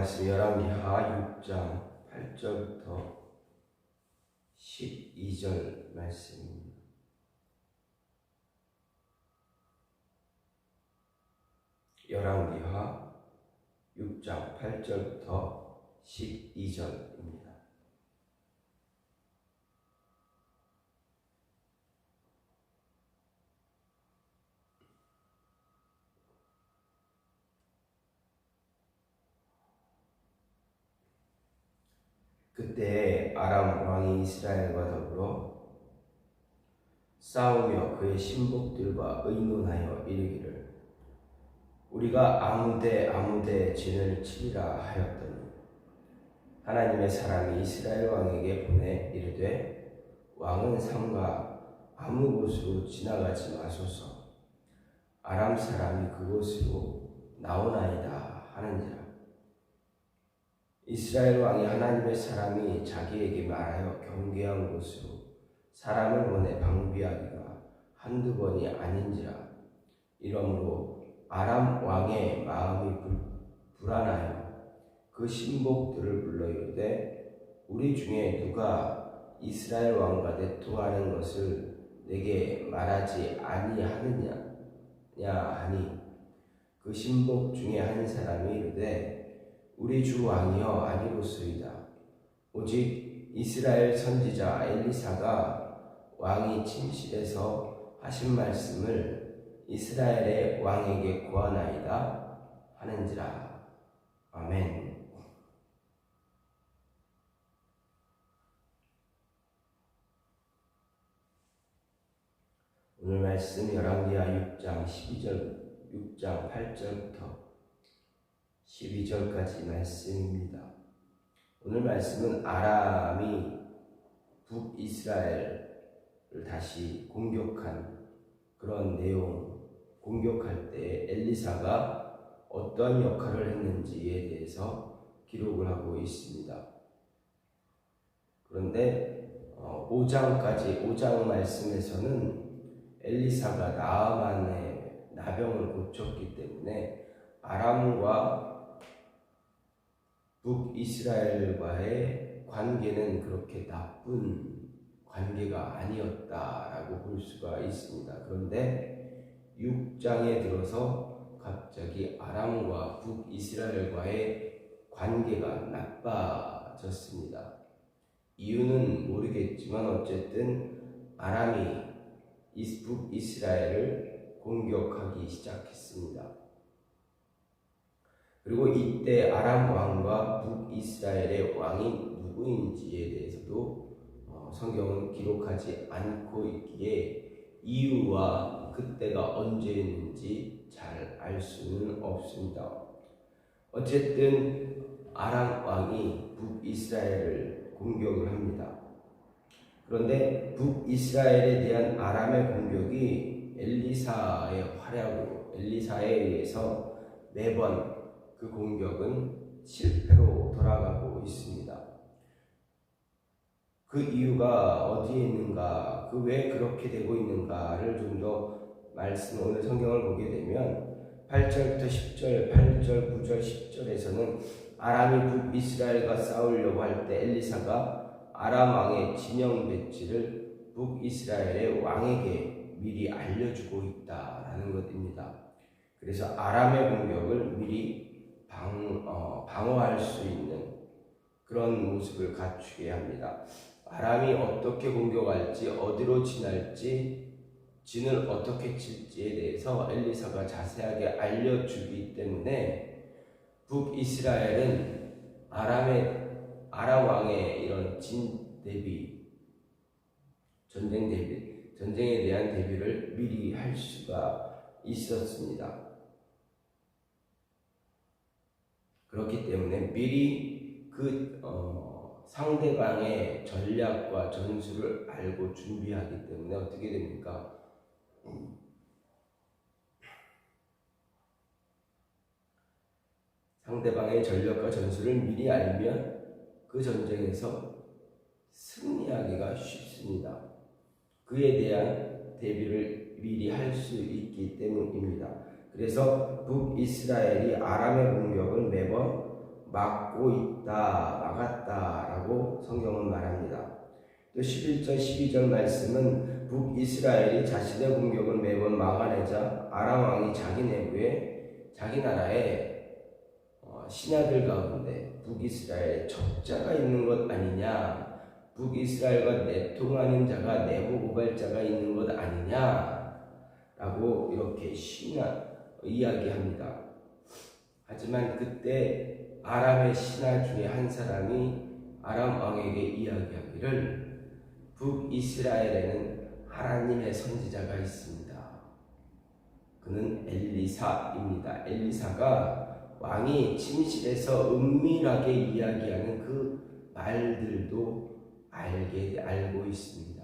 열왕기하 6장 8절부터 12절 말씀입니다. 열왕기하 6장 8절부터 12절입니다. 그때 아람 왕이 이스라엘과 더불어 싸우며 그의 신복들과 의논하여 이르기를 우리가 아무데 진을 치리라 하였더니 하나님의 사람이 이스라엘 왕에게 보내 이르되 왕은 삼가 아무 곳으로 지나가지 마소서 아람 사람이 그곳으로 나오나이다 하는지라. 이스라엘 왕이 하나님의 사람이 자기에게 말하여 경계한 곳으로 사람을 보내 방비하기가 한두 번이 아닌지라. 이러므로 아람 왕의 마음이 불안하여 그 신복들을 불러 이르되 우리 중에 누가 이스라엘 왕과 내통하는 것을 내게 말하지 아니하느냐 하니 그 신복 중에 한 사람이 이르되 우리 주 왕이여 아니로소이다. 오직 이스라엘 선지자 엘리사가 왕이 침실에서 하신 말씀을 이스라엘의 왕에게 고하나이다 하는지라. 아멘. 오늘 말씀 열왕기하 6장 8절부터 12절까지 말씀입니다. 오늘 말씀은 아람이 북이스라엘을 다시 공격한 그런 내용, 공격할 때 엘리사가 어떤 역할을 했는지에 대해서 기록을 하고 있습니다. 그런데 5장 말씀에서는 엘리사가 나아만의 나병을 고쳤기 때문에 아람과 북이스라엘과의 관계는 그렇게 나쁜 관계가 아니었다라고 볼 수가 있습니다. 그런데 6장에 들어서 갑자기 아람과 북이스라엘과의 관계가 나빠졌습니다. 이유는 모르겠지만 어쨌든 아람이 북이스라엘을 공격하기 시작했습니다. 그리고 이때 아람 왕과 북이스라엘의 왕이 누구인지에 대해서도 성경은 기록하지 않고 있기에 이유와 그때가 언제였는지 잘 알 수는 없습니다. 어쨌든 아람 왕이 북이스라엘을 공격을 합니다. 그런데 북이스라엘에 대한 아람의 공격이 엘리사의 활약으로 엘리사에 의해서 매번 그 공격은 실패로 돌아가고 있습니다. 그 이유가 어디에 있는가, 그 왜 그렇게 되고 있는가를 좀 더 말씀, 오늘 성경을 보게 되면 8절부터 10절, 8절, 9절, 10절에서는 아람이 북이스라엘과 싸우려고 할 때 엘리사가 아람 왕의 진영 배지를 북이스라엘의 왕에게 미리 알려주고 있다라는 것입니다. 그래서 아람의 공격을 미리 방어할 수 있는 그런 모습을 갖추게 합니다. 아람이 어떻게 공격할지, 어디로 진할지, 진을 어떻게 칠지에 대해서 엘리사가 자세하게 알려주기 때문에 북이스라엘은 아람 왕의 이런 전쟁에 대한 대비를 미리 할 수가 있었습니다. 그렇기 때문에 미리 그 상대방의 전략과 전술을 알고 준비하기 때문에 어떻게 됩니까? 상대방의 전략과 전술을 미리 알면 그 전쟁에서 승리하기가 쉽습니다. 그에 대한 대비를 미리 할 수 있기 때문입니다. 그래서 북이스라엘이 아람의 공격을 매번 막고 있다, 막았다라고 성경은 말합니다. 또 11절, 12절 말씀은 북이스라엘이 자신의 공격을 매번 막아내자 아람 왕이 자기 내부에 자기 나라에 신하들 가운데 북이스라엘에 적자가 있는 것 아니냐, 북이스라엘과 내통하는 자가 내부 고발자가 있는 것 아니냐라고 이렇게 이야기합니다. 하지만 그때 아람의 신하 중에 한 사람이 아람 왕에게 이야기하기를 북이스라엘에는 하나님의 선지자가 있습니다. 그는 엘리사입니다. 엘리사가 왕이 침실에서 은밀하게 이야기하는 그 말들도 알고 있습니다.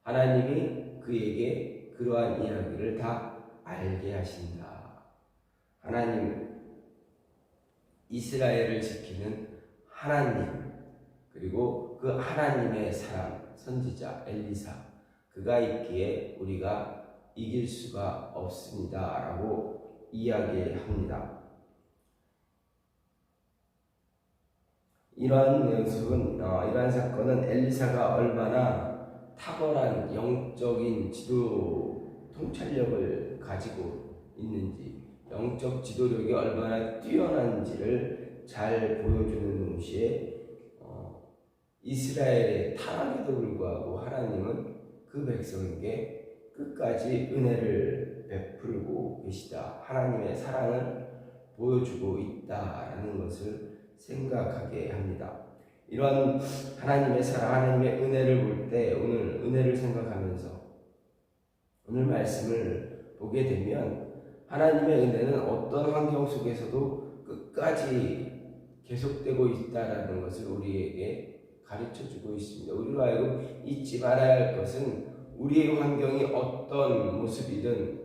하나님이 그에게 그러한 이야기를 다 알게 하신다. 하나님, 이스라엘을 지키는 하나님, 그리고 그 하나님의 사람, 선지자 엘리사, 그가 있기에 우리가 이길 수가 없습니다 라고 이야기합니다. 이러한 사건은 엘리사가 얼마나 탁월한 영적인 지도 통찰력을 가지고 있는지, 영적 지도력이 얼마나 뛰어난지를 잘 보여주는 동시에 이스라엘의 타락에도 불구하고 하나님은 그 백성에게 끝까지 은혜를 베풀고 계시다, 하나님의 사랑을 보여주고 있다라는 것을 생각하게 합니다. 이러한 하나님의 사랑, 하나님의 은혜를 볼 때 오늘 은혜를 생각하면서 오늘 말씀을 보게 되면 하나님의 은혜는 어떤 환경 속에서도 끝까지 계속되고 있다라는 것을 우리에게 가르쳐주고 있습니다. 우리로 하여금 잊지 말아야 할 것은 우리의 환경이 어떤 모습이든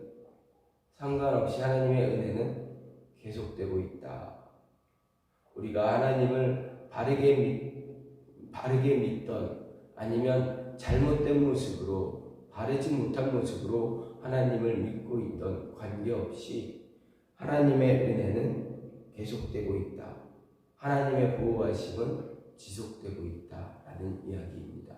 상관없이 하나님의 은혜는 계속되고 있다. 우리가 하나님을 바르게 믿던 아니면 잘못된 모습으로, 바르지 못한 모습으로 하나님을 믿고 있던 관계없이 하나님의 은혜는 계속되고 있다. 하나님의 보호하심은 지속되고 있다라는 이야기입니다.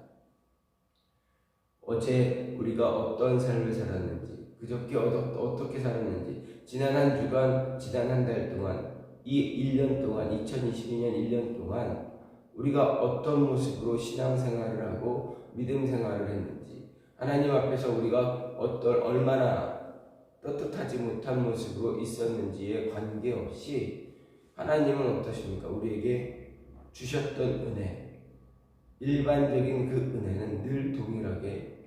어제 우리가 어떤 삶을 살았는지, 그저께 어떻게 살았는지, 지난 한 주간, 지난 한 달 동안, 이 1년 동안, 2022년 1년 동안 우리가 어떤 모습으로 신앙생활을 하고 믿음 생활을 했는지, 하나님 앞에서 우리가 얼마나 떳떳하지 못한 모습으로 있었는지에 관계없이 하나님은 어떠십니까? 우리에게 주셨던 은혜, 일반적인 그 은혜는 늘 동일하게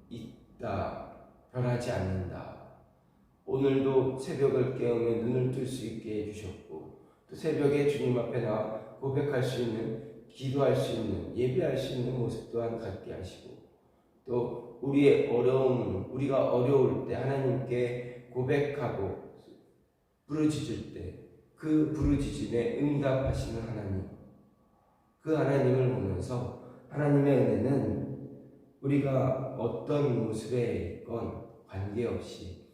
있다, 변하지 않는다. 오늘도 새벽을 깨우며 눈을 뜰 수 있게 해주셨고, 또 새벽에 주님 앞에 나와 고백할 수 있는, 기도할 수 있는, 예배할 수 있는 모습 또한 갖게 하시고, 또 우리의 우리가 어려울 때 하나님께 고백하고 부르짖을 때 그 부르짖음에 응답하시는 하나님, 그 하나님을 보면서 하나님의 은혜는 우리가 어떤 모습에 있건 관계없이,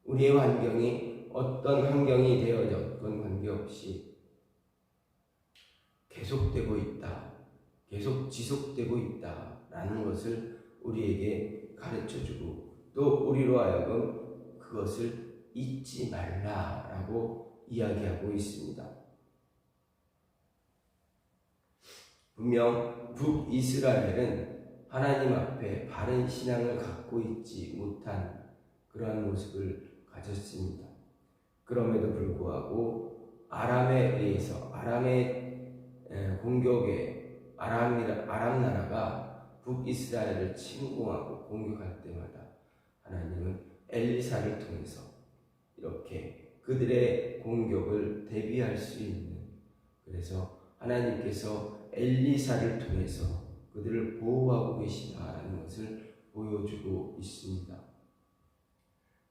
우리의 환경이 어떤 환경이 되어졌건 관계없이 계속되고 있다, 계속 지속되고 있다라는 것을 우리에게 가르쳐주고, 또 우리로 하여금 그것을 잊지 말라라고 이야기하고 있습니다. 분명 북이스라엘은 하나님 앞에 바른 신앙을 갖고 있지 못한 그러한 모습을 가졌습니다. 그럼에도 불구하고 아람에 의해서, 아람의 공격에 아람 나라가 북이스라엘을 침공하고 공격할 때마다 하나님은 엘리사를 통해서 이렇게 그들의 공격을 대비할 수 있는, 그래서 하나님께서 엘리사를 통해서 그들을 보호하고 계시다라는 것을 보여주고 있습니다.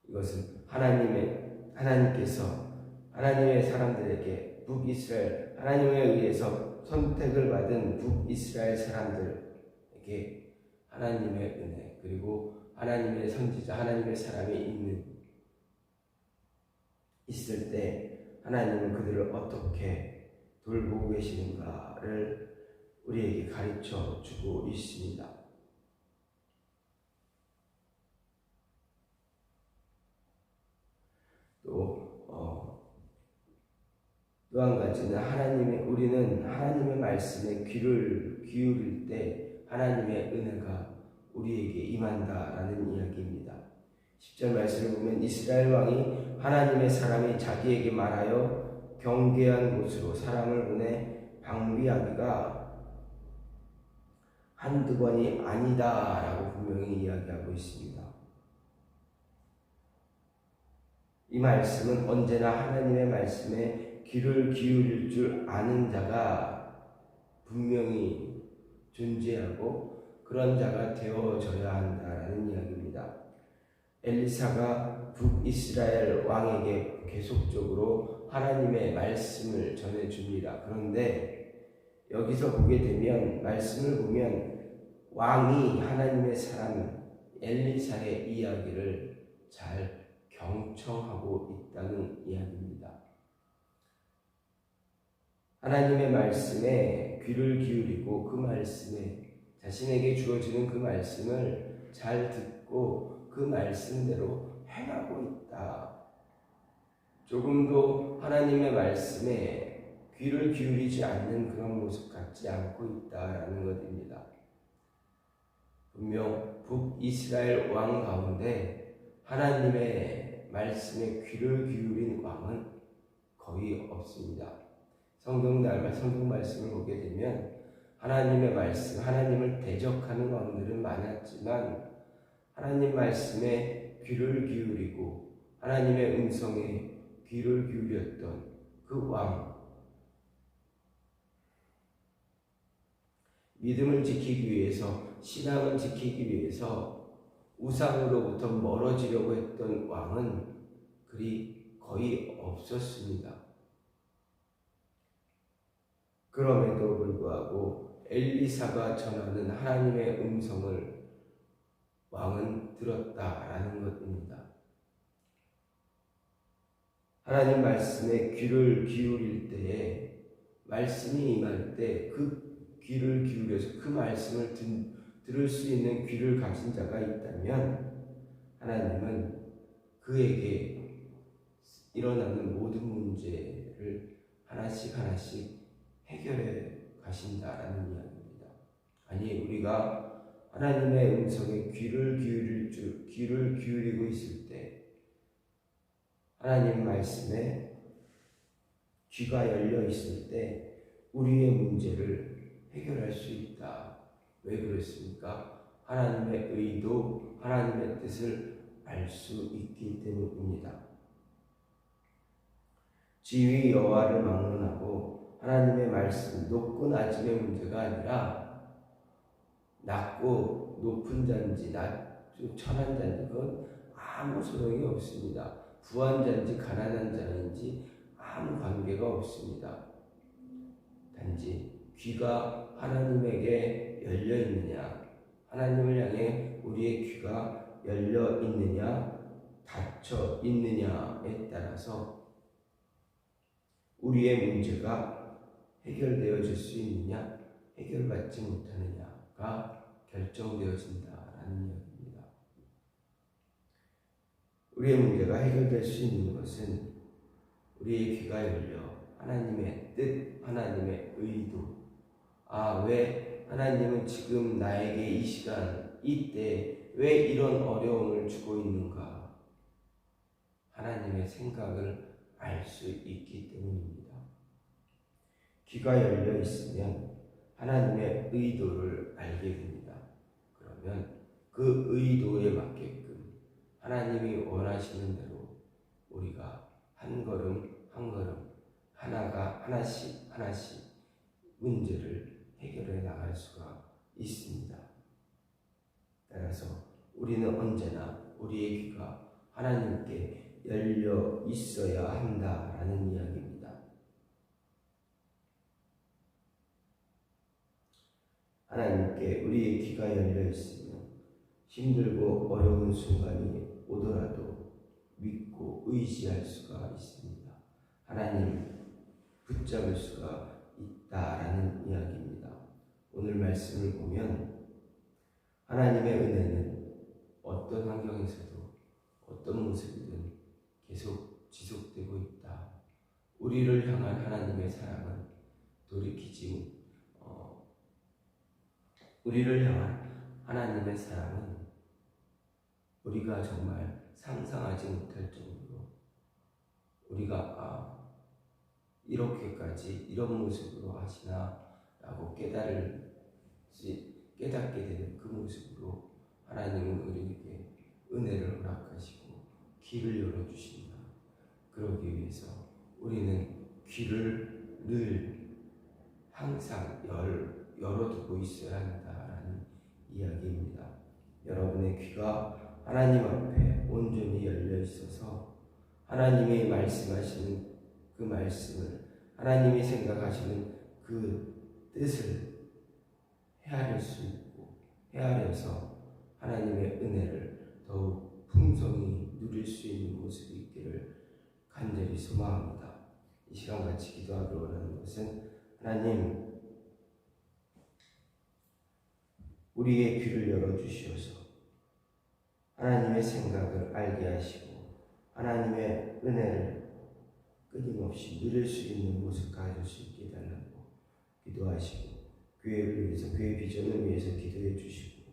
이것은 하나님께서 하나님의 사람들에게, 북이스라엘, 하나님에 의해서 선택을 받은 북이스라엘 사람들에게 하나님의 은혜, 그리고 하나님의 선지자, 하나님의 사람이 있을 때 하나님은 그들을 어떻게 돌보고 계시는가를 우리에게 가르쳐 주고 있습니다. 또 한 가지는 우리는 하나님의 말씀에 귀를 기울일 때 하나님의 은혜가 우리에게 임한다라는 이야기입니다. 10절 말씀을 보면 이스라엘 왕이 하나님의 사람이 자기에게 말하여 경계한 곳으로 사람을 보내 방비하기가 한두 번이 아니다라고 분명히 이야기하고 있습니다. 이 말씀은 언제나 하나님의 말씀에 귀를 기울일 줄 아는 자가 분명히 존재하고 그런 자가 되어져야 한다라는 이야기입니다. 엘리사가 북이스라엘 왕에게 계속적으로 하나님의 말씀을 전해줍니다. 그런데 여기서 보게 되면 말씀을 보면 왕이 하나님의 사람 엘리사의 이야기를 잘 경청하고 있다는 이야기입니다. 하나님의 말씀에 귀를 기울이고 그 말씀에 자신에게 주어지는 그 말씀을 잘 듣고 그 말씀대로 행하고 있다. 조금도 하나님의 말씀에 귀를 기울이지 않는 그런 모습 같지 않고 있다라는 것입니다. 분명 북이스라엘 왕 가운데 하나님의 말씀에 귀를 기울인 왕은 거의 없습니다. 성경 말씀을 보게 되면 하나님의 말씀, 하나님을 대적하는 왕들은 많았지만 하나님 말씀에 귀를 기울이고 하나님의 음성에 귀를 기울였던 그 왕, 믿음을 지키기 위해서, 신앙을 지키기 위해서 우상으로부터 멀어지려고 했던 왕은 그리 거의 없었습니다. 그럼에도 불구하고 엘리사가 전하는 하나님의 음성을 왕은 들었다라는 것입니다. 하나님 말씀에 귀를 기울일 때에 말씀이 임할 때 그 귀를 기울여서 그 말씀을 들을 수 있는 귀를 가진 자가 있다면 하나님은 그에게 일어나는 모든 문제를 하나씩 해결해 가신다라는 이야기입니다. 아니 우리가 하나님의 음성에 귀를 기울이고 있을 때 하나님 말씀에 귀가 열려 있을 때 우리의 문제를 해결할 수 있다. 왜 그렇습니까? 하나님의 의도, 하나님의 뜻을 알 수 있기 때문입니다. 지위 여호와를 막론하고 하나님의 말씀, 높고 낮음의 문제가 아니라 낮고 높은 자인지 천한 자인지 그건 아무 소용이 없습니다. 부한 자인지 가난한 자인지 아무 관계가 없습니다. 단지 귀가 하나님에게 열려 있느냐, 하나님을 향해 우리의 귀가 열려 있느냐, 닫혀 있느냐에 따라서 우리의 문제가 해결되어질 수 있느냐, 해결받지 못하느냐가 결정되어진다라는 이야기입니다. 우리의 문제가 해결될 수 있는 것은 우리의 귀가 열려 하나님의 뜻, 하나님의 의도, 왜 하나님은 지금 나에게 이 시간, 이때 왜 이런 어려움을 주고 있는가? 하나님의 생각을 알 수 있기 때문입니다. 귀가 열려 있으면 하나님의 의도를 알게 됩니다. 그러면 그 의도에 맞게끔 하나님이 원하시는 대로 우리가 한 걸음 한 걸음 하나씩 문제를 해결해 나갈 수가 있습니다. 따라서 우리는 언제나 우리의 귀가 하나님께 열려 있어야 한다라는 이야기입니다. 하나님께 우리의 귀가 열려 있으면 힘들고 어려운 순간이 오더라도 믿고 의지할 수가 있습니다. 하나님 붙잡을 수가 있다라는 이야기입니다. 오늘 말씀을 보면 하나님의 은혜는 어떤 환경에서도 어떤 모습이든 계속 지속되고 있다. 우리를 향한 하나님의 사랑은 돌이키지 우리를 향한 하나님의 사랑은 우리가 정말 상상하지 못할 정도로 우리가 이렇게까지 이런 모습으로 하시나라고 깨닫게 되는 그 모습으로 하나님은 우리에게 은혜를 허락하시고 귀를 열어주신다. 그러기 위해서 우리는 귀를 늘 항상 열어두고 있어야 한다라는 이야기입니다. 여러분의 귀가 하나님 앞에 온전히 열려 있어서 하나님의 말씀하시는 그 말씀을, 하나님이 생각하시는 그 뜻을 헤아릴 수 있고 헤아려서 하나님의 은혜를 더욱 풍성히 누릴 수 있는 모습이 있기를 간절히 소망합니다. 이 시간 같이 기도하기 원하는 것은 하나님, 우리의 귀를 열어주시어서 하나님의 생각을 알게 하시고 하나님의 은혜를 끊임없이 누릴 수 있는 모습 가질 수 있게 해달라고 기도하시고 교회를 위해서, 교회 비전을 위해서 기도해 주시고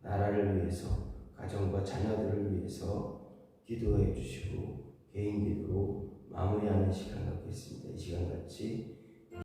나라를 위해서, 가정과 자녀들을 위해서 기도해 주시고 개인 기도로 마무리하는 시간 갖겠습니다. 이 시간 같이